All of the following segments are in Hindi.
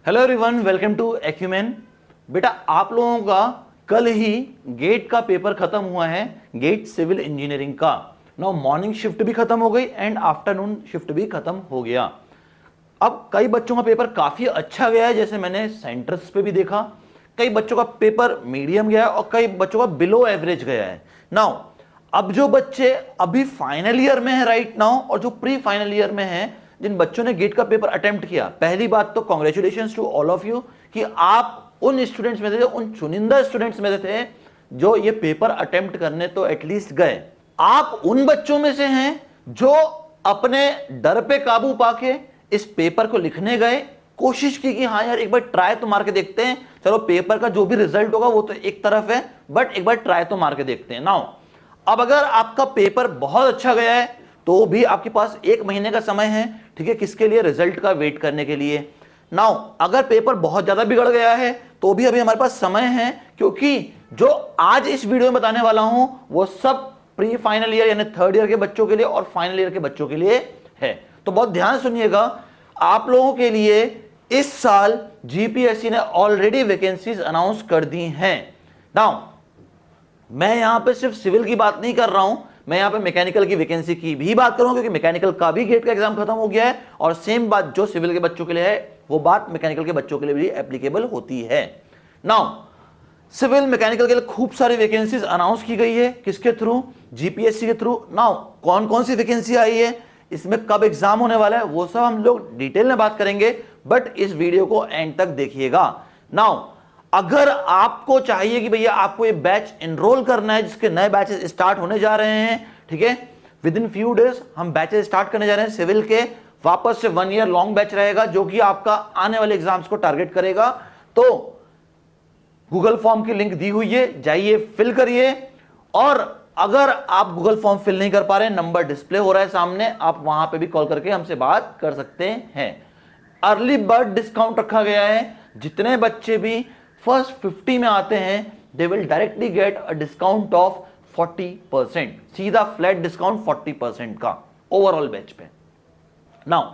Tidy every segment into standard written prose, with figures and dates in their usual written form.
Hello everyone, welcome to Acumen. बेटा आप लोगों का कल ही गेट का पेपर खत्म हुआ है, गेट सिविल इंजीनियरिंग का। नाउ मॉर्निंग शिफ्ट भी खत्म हो गई एंड आफ्टरनून शिफ्ट भी खत्म हो गया। अब कई बच्चों का पेपर काफी अच्छा गया है, जैसे मैंने सेंटर्स पे भी देखा। कई बच्चों का पेपर मीडियम गया है और कई बच्चों का बिलो एवरेज गया है। नाउ अब जो बच्चे अभी फाइनल ईयर में है राइट नाउ, और जो प्री फाइनल ईयर में है, जिन बच्चों ने गेट का पेपर अटेम्प्ट किया, पहली बात तो congratulations to all of you कि आप उन स्टूडेंट्स में थे, उन चुनिंदा स्टूडेंट्स में थे जो ये पेपर अटेम्प्ट करने तो एटलीस्ट गए। आप उन बच्चों में से हैं जो अपने डर पे काबू पाके इस पेपर को लिखने गए, कोशिश की कि हाँ यार एक बार ट्राई तो मार के देखते हैं। चलो पेपर का जो भी रिजल्ट होगा वो तो एक तरफ है, बट एक बार ट्राई तो मार के देखते हैं। नाउ अब अगर आपका पेपर बहुत अच्छा गया है तो भी आपके पास 1 महीने का समय है, ठीक है, किसके लिए? रिजल्ट का वेट करने के लिए। नाउ अगर पेपर बहुत ज्यादा बिगड़ गया है तो भी अभी हमारे पास समय है, क्योंकि जो आज इस वीडियो में बताने वाला हूं वो सब प्री फाइनल ईयर यानी थर्ड ईयर के बच्चों के लिए और फाइनल ईयर के बच्चों के लिए है। तो बहुत ध्यान सुनिएगा, आप लोगों के लिए इस साल जीपीएससी ने ऑलरेडी वैकेंसीज अनाउंस कर दी हैं। नाउ मैं यहां पे सिर्फ सिविल की बात नहीं कर रहा हूं, मैं यहां पे मैकेनिकल की वैकेंसी की भी बात करूंगा, क्योंकि मैकेनिकल का भी गेट का एग्जाम खत्म हो गया है और सेम बात जो सिविल के बच्चों के लिए है वो बात मैकेनिकल के बच्चों के लिए भी एप्लीकेबल होती है। नाउ सिविल मैकेनिकल के लिए खूब सारी वैकेंसीज अनाउंस की गई है, किसके थ्रू? जीपीएससी के थ्रू। नाउ कौन कौन सी वैकेंसी आई है, इसमें कब एग्जाम होने वाला है, वो सब हम लोग डिटेल में बात करेंगे, बट इस वीडियो को एंड तक देखिएगा। नाउ अगर आपको चाहिए कि भैया आपको ये बैच एनरोल करना है, जिसके नए बैचेस स्टार्ट होने जा रहे हैं, ठीक है, विद इन फ्यू डेज हम बैचेस स्टार्ट करने जा रहे हैं सिविल के, वापस से 1 ईयर लॉन्ग बैच रहेगा जो कि आपका आने वाले एग्जाम्स को टारगेट करेगा। तो गूगल फॉर्म की लिंक दी हुई है, जाइए फिल करिए। और अगर आप गूगल फॉर्म फिल नहीं कर पा रहे हैं, नंबर डिस्प्ले हो रहा है सामने, आप वहां पे भी कॉल करके हमसे बात कर सकते हैं। अर्ली बर्ड डिस्काउंट रखा गया है, जितने बच्चे भी फर्स्ट 50 में आते हैं they will directly get a discount of 40%, सीधा फ्लैट डिस्काउंट 40% का ओवरऑल बैच पे। नाउ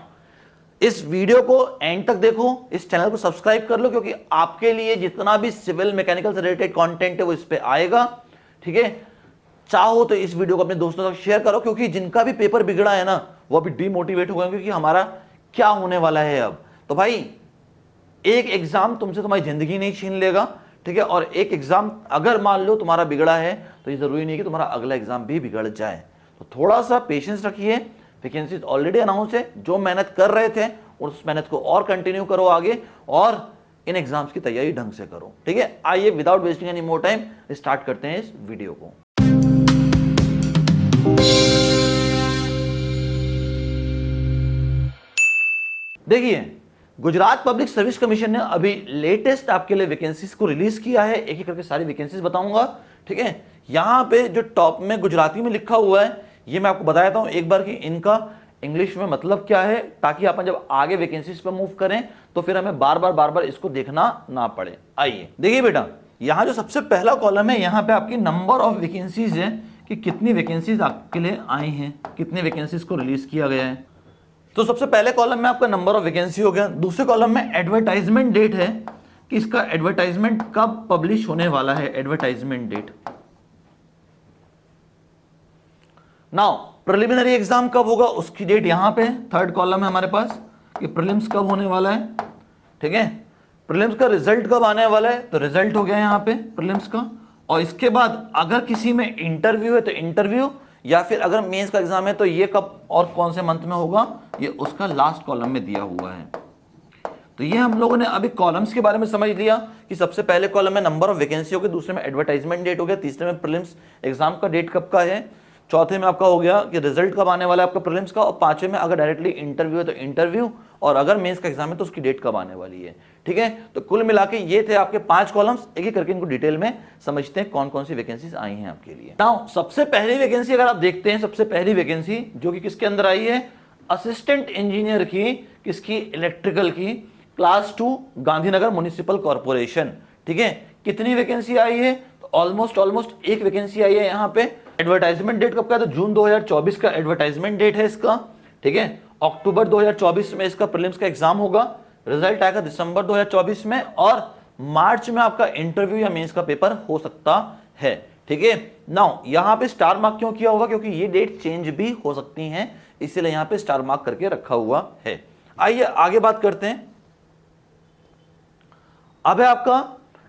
इस वीडियो को एंड तक देखो, इस चैनल को सब्सक्राइब कर लो, क्योंकि आपके लिए जितना भी सिविल मैकेनिकल से रिलेटेड कंटेंट है वो इस पे आएगा, ठीक है। चाहो तो इस वीडियो को अपने दोस्तों तक शेयर करो, क्योंकि जिनका भी पेपर बिगड़ा है ना वो अभी डीमोटिवेट हो गए, क्योंकि हमारा क्या होने वाला है अब। तो भाई एक एग्जाम तुमसे तुम्हारी जिंदगी नहीं छीन लेगा, ठीक है, और एक एग्जाम अगर मान लो तुम्हारा बिगड़ा है तो ये जरूरी नहीं कि तुम्हारा अगला एग्जाम भी बिगड़ जाए। तो थोड़ा सा पेशेंस रखिए, वैकेंसीज ऑलरेडी अनाउंस है, जो मेहनत कर रहे थे उस मेहनत को और कंटिन्यू करो आगे, और इन एग्जाम्स की तैयारी ढंग से करो, ठीक है। आइए without wasting any more time start करते हैं इस वीडियो को। देखिए, गुजरात पब्लिक सर्विस कमीशन ने अभी लेटेस्ट आपके लिए वैकेंसीज को रिलीज किया है, एक एक करके सारी वैकेंसीज बताऊंगा, ठीक है। यहां पे जो टॉप में गुजराती में लिखा हुआ है ये मैं आपको बता देता हूं एक बार कि इनका इंग्लिश में मतलब क्या है, ताकि अपन जब आगे वैकेंसीज पर मूव करें तो फिर हमें बार बार इसको देखना ना पड़े। आइए देखिए बेटा, यहां जो सबसे पहला कॉलम है यहां पे आपकी नंबर ऑफ वैकेंसीज है कि कितनी वैकेंसीज आपके लिए आई हैं, कितने वैकेंसीज को रिलीज किया गया है। तो सबसे पहले कॉलम में आपका नंबर ऑफ वैकेंसी हो गया। दूसरे कॉलम में एडवर्टाइजमेंट डेट है कि इसका एडवर्टाइजमेंट कब पब्लिश होने वाला है, advertisement date. Now preliminary exam कब होगा उसकी डेट यहां पे थर्ड कॉलम है हमारे पास कि प्रीलिम्स कब होने वाला है, ठीक है। प्रीलिम्स का रिजल्ट कब आने वाला है, तो रिजल्ट हो गया यहां पे प्रीलिम्स का। और इसके बाद अगर किसी में इंटरव्यू है तो इंटरव्यू, या फिर अगर मेंस का एग्जाम है तो ये कब और कौन से मंथ में होगा, ये उसका लास्ट कॉलम में दिया हुआ है। तो ये हम लोगों ने अभी कॉलम्स के बारे में समझ लिया कि सबसे पहले कॉलम में नंबर ऑफ वैकेंसी हो गया, दूसरे में एडवर्टाइजमेंट डेट हो गया, तीसरे में प्रीलिम्स एग्जाम का डेट कब का है, चौथे में आपका हो गया कि रिजल्ट कब आने वाला है आपका प्रीलिम्स का, और पांचवें में अगर डायरेक्टली इंटरव्यू है तो इंटरव्यू, और अगर मेंस का एग्जाम है तो उसकी डेट कब आने वाली है, ठीक है। तो कुल मिला के ये थे आपके 5 कॉलम्स, एक एक करके इनको डिटेल में समझते हैं कौन कौन सी वैकेंसीज आई हैं आपके लिए। नाउ सबसे पहली वैकेंसी अगर आप देखते हैं, सबसे पहली वैकेंसी जो कि किसके अंदर आई है, असिस्टेंट इंजीनियर की, किसकी, इलेक्ट्रिकल की, क्लास 2 गांधीनगर म्युनिसिपल कॉर्पोरेशन, ठीक है। कितनी वैकेंसी आई है, तो ऑलमोस्ट एक वैकेंसी आई है यहाँ पे। एडवर्टाइजमेंट डेट कब का है, तो जून 2024 का एडवर्टाइजमेंट डेट है इसका, ठीक है। अक्टूबर 2024 में इसका प्रीलिम्स का एग्जाम होगा, रिजल्ट आएगा दिसंबर 2024 में, और मार्च में आपका इंटरव्यू या मेंस का पेपर हो सकता है। ठीक है, नाउ यहां पे स्टार मार्क क्यों किया होगा, क्योंकि ये डेट चेंज भी हो सकती हैं, इसीलिए यहां पे स्टार मार्क करके रखा हुआ है। आइए आगे बात करते हैं। अब है आपका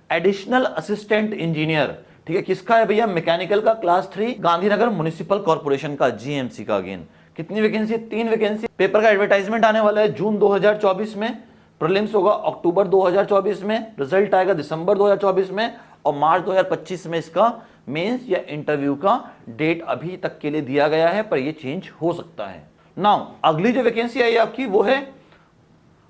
एडिशनल असिस्टेंट इंजीनियर। ठीक है, किसका है भैया, मैकेनिकल का, क्लास 3, गांधीनगर म्युनिसिपल कॉर्पोरेशन का, जीएमसी का। अगेन कितनी वैकेंसी है, 3 वैकेंसी। पेपर का एडवर्टाइजमेंट आने वाला है जून 2024 में, प्रीलिम्स होगा अक्टूबर 2024 में, रिजल्ट आएगा दिसंबर 2024 में, और मार्च 2025 में इसका मेंस या इंटरव्यू का डेट अभी तक के लिए दिया गया है, पर यह चेंज हो सकता है। नाउ अगली जो वैकेंसी आई आपकी वो है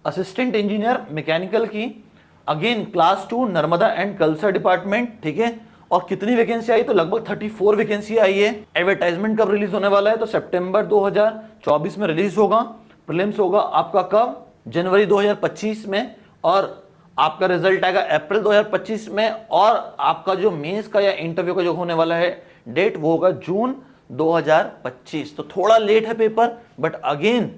असिस्टेंट इंजीनियर मैकेनिकल की, again class 2, Narmada and Kalpasar department. ठीक है, और कितनी वैकेंसी आई, तो लगभग 34 वैकेंसी आई है। एडवर्टाइजमेंट कब रिलीज होने वाला है, तो सितंबर 2024 में रिलीज होगा। प्रीलिम्स होगा आपका कब, जनवरी 2025 में, और आपका रिजल्ट आएगा अप्रैल 2025 में, और आपका जो मेंस का या इंटरव्यू का जो होने वाला है डेट वो होगा जून 2025। तो थोड़ा लेट है पेपर, बट अगेन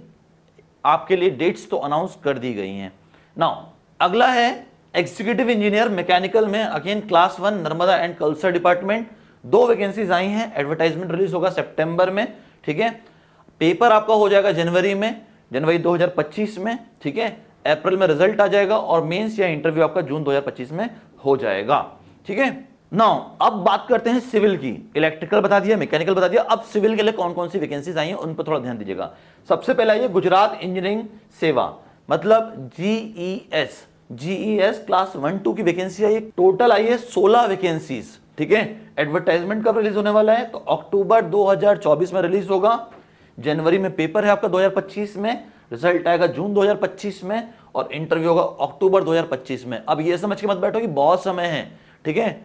आपके लिए डेट्स तो अनाउंस कर दी गई हैं। नाउ अगला है एग्जीक्यूटिव इंजीनियर मैकेनिकल में, again class 1, Narmada and Kalpasar department. 2 vacancies आई हैं, एडवर्टाइजमेंट रिलीज होगा सितंबर में। ठीक है, पेपर आपका हो जाएगा जनवरी 2025 में। ठीक है, अप्रैल में रिजल्ट आ जाएगा, और मेंस या इंटरव्यू आपका जून 2025 में हो जाएगा। ठीक है, नाउ अब बात करते हैं सिविल की। इलेक्ट्रिकल बता दिया, मैकेनिकल बता दिया, अब सिविल के लिए कौन कौन सी वैकेंसीज आई हैं उन पर थोड़ा ध्यान दीजिएगा। सबसे पहला ये गुजरात इंजीनियरिंग सेवा, मतलब जीईएस क्लास 1-2 की वैकेंसी आई है, टोटल आई है 16 वैकेंसीज। ठीक है, एडवर्टाइजमेंट कब रिलीज होने वाला है, तो अक्टूबर 2024 में रिलीज होगा। जनवरी में पेपर है आपका 2025 में, रिजल्ट आएगा जून 2025 में, और इंटरव्यू होगा अक्टूबर 2025 में। अब ये समझ के मत बैठो कि बहुत समय है। ठीक है,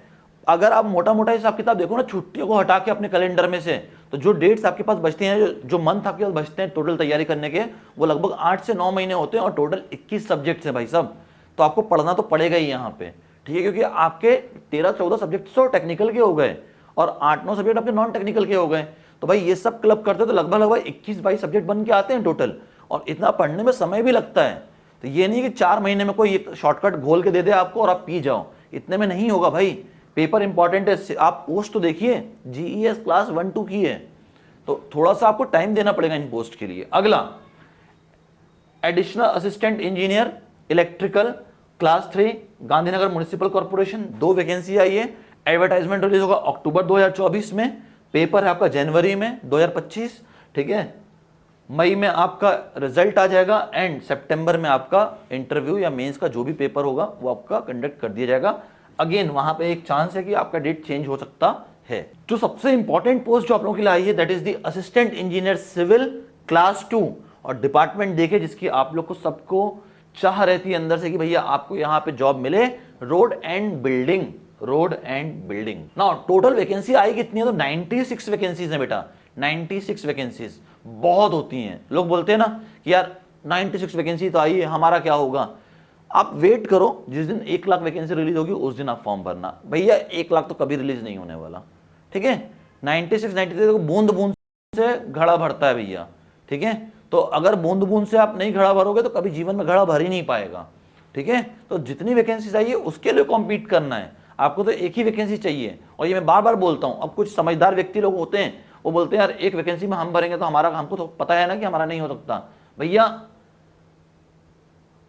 अगर आप मोटा मोटा हिसाब किताब देखो ना, छुट्टियों को हटा के अपने कैलेंडर में से, तो जो डेट्स आपके पास बचते हैं, जो मंथ आपके पास बचते हैं टोटल तैयारी करने के, वो लगभग 8 से 9 महीने होते हैं, और टोटल 21 सब्जेक्ट्स हैं भाई साहब। तो आपको पढ़ना तो पड़ेगा ही यहाँ पे। ठीक है, क्योंकि आपके 13-14 सब्जेक्ट तो टेक्निकल के हो गए, और 8-9 सब्जेक्ट आपके नॉन टेक्निकल के हो गए। तो भाई ये सब क्लब करते तो लगभग 21-22 सब्जेक्ट बन के आते हैं टोटल, और इतना पढ़ने में समय भी लगता है। तो ये नहीं कि 4 महीने में कोई एक शॉर्टकट घोल के दे दे आपको और आप पी जाओ, इतने में नहीं होगा भाई। पेपर इंपॉर्टेंट है, आप पोस्ट तो देखिए, जीईएस क्लास 1-2 की है, तो थोड़ा सा आपको टाइम देना पड़ेगा इन पोस्ट के लिए। अगला additional assistant engineer electrical class 3, Gandhinagar municipal corporation. 2 vacancy आई है, एडवर्टाइजमेंट रिलीज होगा अक्टूबर 2024 में, पेपर है आपका जनवरी में 2025। ठीक है, मई में आपका रिजल्ट आ जाएगा, एंड सितंबर में आपका इंटरव्यू या मेंस का जो भी पेपर होगा वो आपका कंडक्ट कर दिया जाएगा। अगेन वहां पे एक चांस है कि आपका डेट चेंज हो सकता है। जो सबसे इंपॉर्टेंट पोस्ट जो आप लोगों के लिए आई है, that is the assistant engineer civil class 2, और डिपार्टमेंट देखे जिसकी आप लोग को सबको चाह रहती है अंदर से कि भैया आपको यहाँ पे जॉब मिले, road and building. Now total vacancy आई कितनी है, तो 96 वैकेंसीज है बेटा। 96 वैकेंसीज बहुत होती हैं। लोग बोलते हैं ना कि यार 96 वैकेंसी तो आई है, हमारा क्या होगा। आप वेट करो, जिस दिन 1 लाख वैकेंसी रिलीज होगी उस दिन आप फॉर्म भरना। भैया 1 लाख तो कभी रिलीज नहीं होने वाला। ठीक है, 96 बूंद बूंद से घड़ा भरता है भैया। ठीक है, तो अगर बूंद बूंद से आप नहीं घड़ा भरोगे तो कभी जीवन में घड़ा भर ही नहीं पाएगा। ठीक है, तो जितनी वैकेंसी चाहिए उसके लिए कॉम्पीट करना है आपको, तो एक ही वैकेंसी चाहिए। और ये मैं बार बार बोलता हूं, अब कुछ समझदार व्यक्ति लोग होते हैं, वो बोलते हैं यार 1 वैकेंसी में हम भरेंगे तो हमारा, हमको तो पता है ना कि हमारा नहीं हो सकता। भैया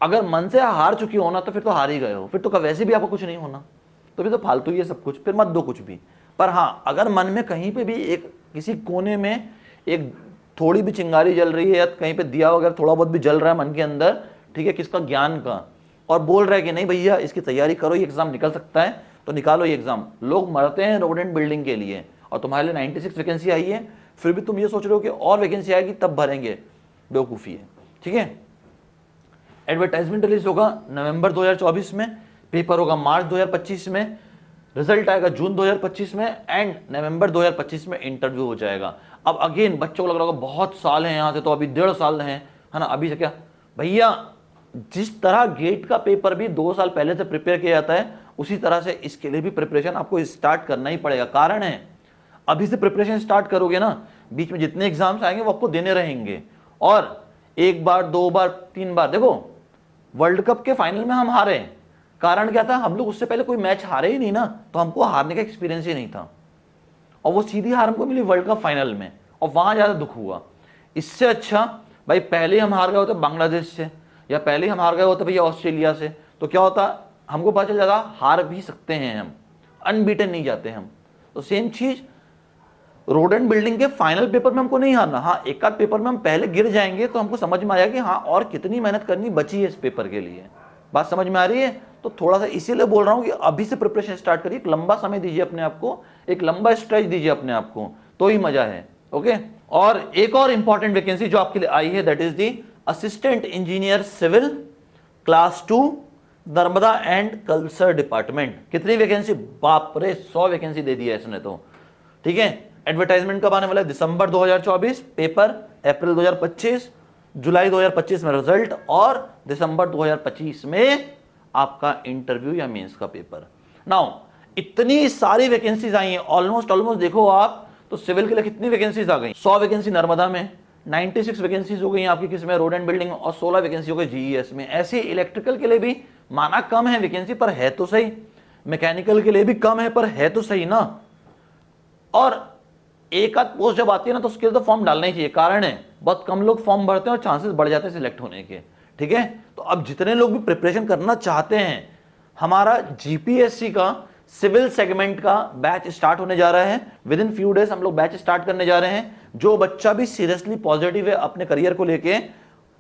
अगर मन से हार चुकी हो ना, तो फिर तो हार ही गए हो, फिर तो वैसे भी आपको कुछ नहीं होना, तो फिर तो फालतू ही है सब कुछ, फिर मत दो कुछ भी। पर हाँ, अगर मन में कहीं पे भी एक किसी कोने में एक थोड़ी भी चिंगारी जल रही है, या कहीं पे दिया वगैरह थोड़ा बहुत भी जल रहा है मन के अंदर, ठीक है, किसका, ज्ञान का, और बोल रहा है कि नहीं भैया इसकी तैयारी करो, ये एग्जाम निकल सकता है, तो निकालो ये एग्जाम। लोग मरते हैं रोड एंड बिल्डिंग के लिए, और तुम्हारे लिए 96 वैकेंसी आई है, फिर भी तुम ये सोच रहे हो कि और वैकेंसी आएगी तब भरेंगे। बेवकूफ़ी है। ठीक है, एडवर्टाइजमेंट रिलीज होगा नवंबर 2024 में, पेपर होगा मार्च 2025 में, रिजल्ट आएगा जून 2025 में, एंड नवंबर 2025 में इंटरव्यू हो जाएगा। अब अगेन बच्चों को लग रहा होगा बहुत साल हैं यहाँ से, तो अभी 1.5 साल हैं, है ना, अभी से क्या। भैया जिस तरह गेट का पेपर भी 2 साल पहले से प्रिपेयर किया जाता है, उसी तरह से इसके लिए भी प्रिपरेशन आपको स्टार्ट करना ही पड़ेगा। कारण है, अभी से प्रिपरेशन स्टार्ट करोगे ना, बीच में जितने एग्जाम्स आएंगे वो आपको देने रहेंगे, और 1 बार 2 बार 3 बार, देखो वर्ल्ड कप के फाइनल में हम हारे, कारण क्या था, हम लोग उससे पहले कोई मैच हारे ही नहीं ना, तो हमको हारने का एक्सपीरियंस ही नहीं था, और वो सीधी हार हमको मिली वर्ल्ड कप फाइनल में, और वहां ज्यादा दुख हुआ। इससे अच्छा भाई पहले हम हार गए होते बांग्लादेश से, या पहले हम हार गए होते भैया ऑस्ट्रेलिया से, तो क्या होता, हमको पता चल जाता हार भी सकते हैं हम, अनबीटन नहीं जाते हम। तो सेम चीज रोड एंड बिल्डिंग के फाइनल पेपर में हमको नहीं हारना, हाँ एक आध पेपर में हम पहले गिर जाएंगे तो हमको समझ में आया कि हाँ और कितनी मेहनत करनी बची है इस पेपर के लिए। बात समझ में आ रही है? तो थोड़ा सा इसीलिए बोल रहा हूं कि अभी से प्रिपरेशन स्टार्ट करिए, एक लंबा समय दीजिए अपने आप को, एक लंबा स्ट्रेच दीजिए अपने आप को, तो ही मजा है। ओके, और एक और इंपॉर्टेंट वैकेंसी जो आपके लिए आई है, that is the assistant engineer civil class 2 Narmada and culture department. कितनी वैकेंसी, बाप रे 100 वैकेंसी दे दी है इसने तो। ठीक है, एडवर्टाइजमेंट कब आने वाला है, दिसंबर 2024, पेपर अप्रैल 2025, जुलाई 2025 में रिजल्ट, और दिसंबर 2025 में आपका इंटरव्यू या मेंस का पेपर। नाउ इतनी सारी वैकेंसीज आई हैं, ऑलमोस्ट देखो आप तो सिविल के लिए कितनी वैकेंसीज आ गई, 100 वैकेंसी नर्मदा में, 96 वैकेंसीज हो गई आपकी किसमें, रोड एंड बिल्डिंग, और 16 वैकेंसी हो गई जीईएस में। ऐसे इलेक्ट्रिकल के लिए भी माना कम है वैकेंसी, पर है तो सही, मैकेनिकल के लिए भी कम है पर है तो सही ना। और एक आध पोस्ट जब आती है ना तो उसके लिए तो फॉर्म डालना ही चाहिए, कारण है बहुत कम लोग फॉर्म भरते हैं और चांसेस बढ़ जाते हैं सिलेक्ट होने के। ठीक है, तो अब जितने लोग भी प्रिपरेशन करना चाहते हैं, हमारा जीपीएससी का सिविल सेगमेंट का बैच स्टार्ट होने जा रहा है, विद इन फ्यू डेज हम लोग बैच स्टार्ट करने जा रहे हैं। जो बच्चा भी सीरियसली पॉजिटिव है अपने करियर को लेके,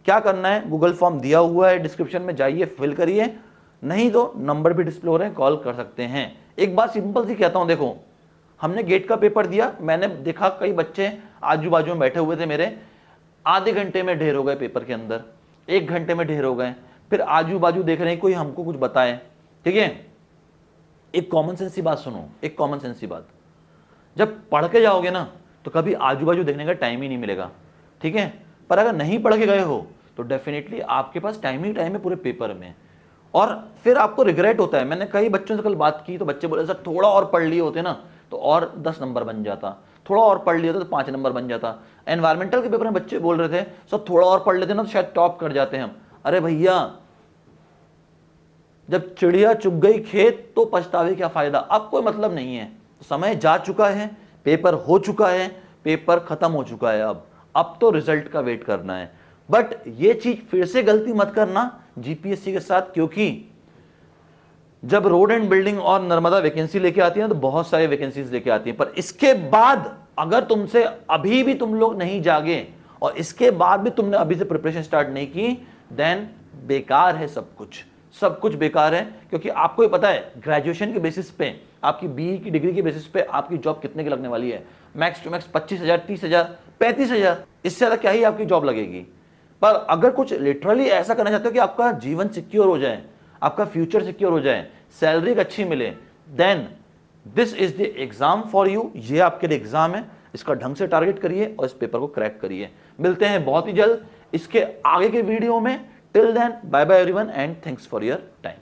क्या करना है, गूगल फॉर्म दिया हुआ है डिस्क्रिप्शन में, जाइए फिल करिए, नहीं तो नंबर भी डिस्प्ले हो रहे हैं, कॉल कर सकते हैं। एक बात सिंपल सी कहता हूं, देखो हमने गेट का पेपर दिया, मैंने देखा कई बच्चे आजू बाजू में बैठे हुए थे मेरे, आधे घंटे में ढेर हो गए पेपर के अंदर, 1 घंटे में ढेर हो गए, फिर आजू बाजू देख रहे हैं कोई हमको कुछ बताए। ठीक है, एक कॉमन सेंस की बात सुनो, एक कॉमन सेंस की बात, जब पढ़ के जाओगे ना तो कभी आजू बाजू देखने का टाइम ही नहीं मिलेगा। ठीक है, पर अगर नहीं पढ़ के गए हो तो डेफिनेटली आपके पास टाइम ही टाइम है पूरे पेपर में, और फिर आपको रिग्रेट होता है। मैंने कई बच्चों से कल बात की तो बच्चे बोले सर थोड़ा और पढ़ लिए होते ना तो और 10 नंबर बन जाता, थोड़ा और पढ़ लिए होते तो 5 नंबर बन जाता। एनवायरमेंटल के पेपर में बच्चे बोल रहे थे सर थोड़ा और पढ़ लेते ना तो शायद टॉप कर जाते हम। अरे भैया, जब चिड़िया चुग गई खेत तो पछतावे क्या फायदा, अब कोई मतलब नहीं है, समय जा चुका है, पेपर हो चुका है, पेपर खत्म हो चुका है, अब तो रिजल्ट का वेट करना है। बट ये चीज फिर से गलती मत करना जीपीएससी के साथ, क्योंकि जब रोड एंड बिल्डिंग और नर्मदा वैकेंसी लेके आती है तो बहुत सारी वैकेंसीज लेके आती है, पर इसके बाद अगर तुमसे अभी भी तुम लोग नहीं जागे और इसके बाद भी तुमने अभी से प्रिपरेशन स्टार्ट नहीं की, देन बेकार है सब कुछ, सब कुछ बेकार है। क्योंकि आपको ही पता है ग्रेजुएशन के बेसिस पे, आपकी बीई की डिग्री के बेसिस पे आपकी जॉब कितने की लगने वाली है, मैक्स टू मैक्स 25,000, 30,000, 35,000, इससे ज्यादा क्या ही आपकी जॉब लगेगी। पर अगर कुछ लिटरली ऐसा करना चाहते हो कि आपका जीवन सिक्योर हो जाए, आपका फ्यूचर सिक्योर हो जाए, सैलरी अच्छी मिले, then this is the exam for you. ये आपके लिए एग्जाम है, इसका ढंग से टारगेट करिए और इस पेपर को क्रैक करिए। मिलते हैं बहुत ही जल्द इसके आगे के वीडियो में। Till then bye bye everyone and thanks for your time.